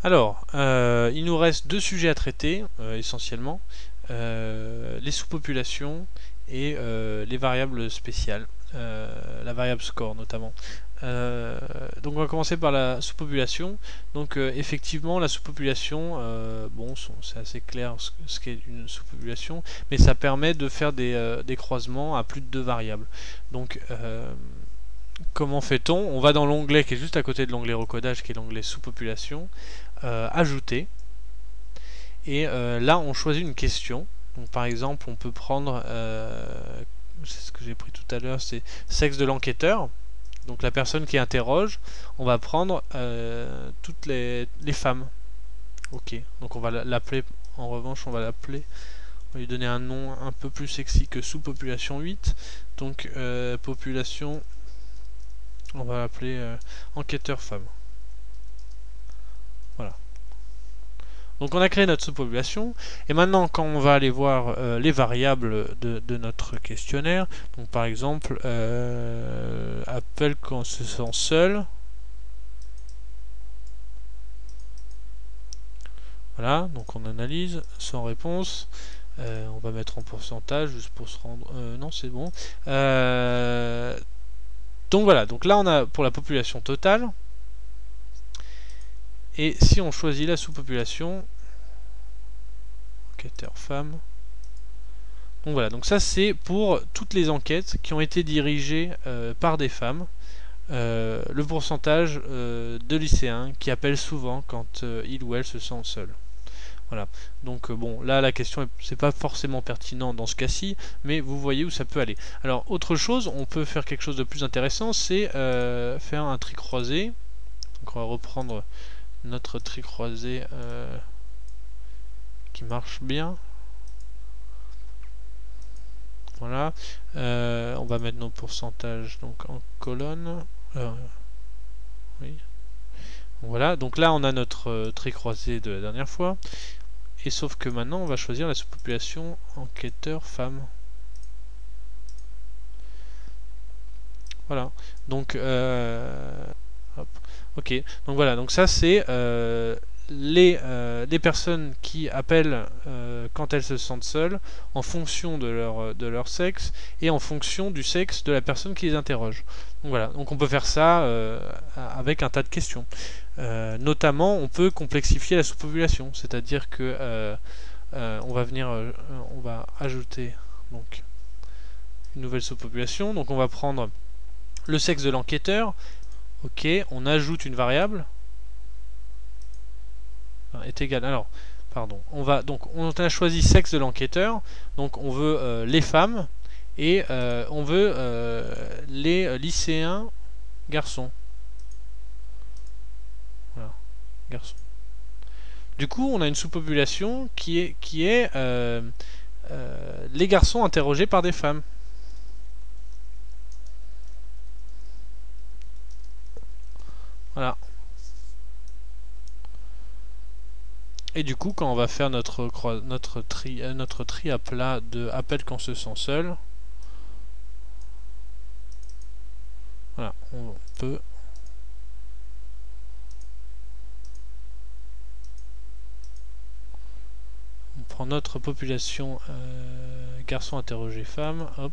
Alors, il nous reste deux sujets à traiter, essentiellement. Les sous-populations et les variables spéciales. La variable score, notamment. Donc on va commencer par la sous-population. Donc effectivement, la sous-population, bon, c'est assez clair ce qu'est une sous-population, mais ça permet de faire des croisements à plus de deux variables. Donc comment fait-on? On va dans l'onglet qui est juste à côté de l'onglet recodage, qui est l'onglet sous-population, ajouter, et là on choisit une question. Donc par exemple, on peut prendre, c'est ce que j'ai pris tout à l'heure, c'est sexe de l'enquêteur. Donc la personne qui interroge, on va prendre toutes les femmes. Ok, donc on va l'appeler, en revanche, on va lui donner un nom un peu plus sexy que sous-population 8. Donc population, on va l'appeler enquêteur femme. Voilà. Donc on a créé notre sous-population, et maintenant quand on va aller voir les variables de notre questionnaire, donc par exemple, appelle quand on se sent seul. Voilà, donc on analyse, sans réponse. On va mettre en pourcentage juste pour se rendre. Non, c'est bon. Donc voilà, donc là on a pour la population totale. Et si on choisit la sous-population, enquêteur femme. Donc voilà, donc ça c'est pour toutes les enquêtes qui ont été dirigées par des femmes. Le pourcentage de lycéens qui appellent souvent quand il ou elle se sent seul. Voilà. Donc bon, là la question c'est pas forcément pertinent dans ce cas-ci, mais vous voyez où ça peut aller. Alors autre chose, on peut faire quelque chose de plus intéressant, c'est faire un tri croisé. Donc on va reprendre notre tri croisé qui marche bien. Voilà. On va mettre nos pourcentages donc en colonne. Oui. Voilà. Donc là on a notre tri croisé de la dernière fois. Et sauf que maintenant on va choisir la sous-population enquêteur femme. Voilà. Donc hop. Ok. Donc voilà. Donc ça c'est les personnes qui appellent quand elles se sentent seules en fonction de leur sexe et en fonction du sexe de la personne qui les interroge. Donc voilà. Donc on peut faire ça avec un tas de questions. Notamment, on peut complexifier la sous-population, c'est-à-dire que on va venir, on va ajouter donc une nouvelle sous-population. Donc on va prendre le sexe de l'enquêteur. Ok, on ajoute une variable est égal. Alors, pardon. On a choisi sexe de l'enquêteur. Donc on veut les femmes et on veut les lycéens garçons. Voilà, garçons. Du coup, on a une sous-population qui est les garçons interrogés par des femmes. Voilà. Et du coup, quand on va faire notre tri à plat de appel quand on se sent seul, voilà, on peut on prend notre population garçon interrogé femme, hop.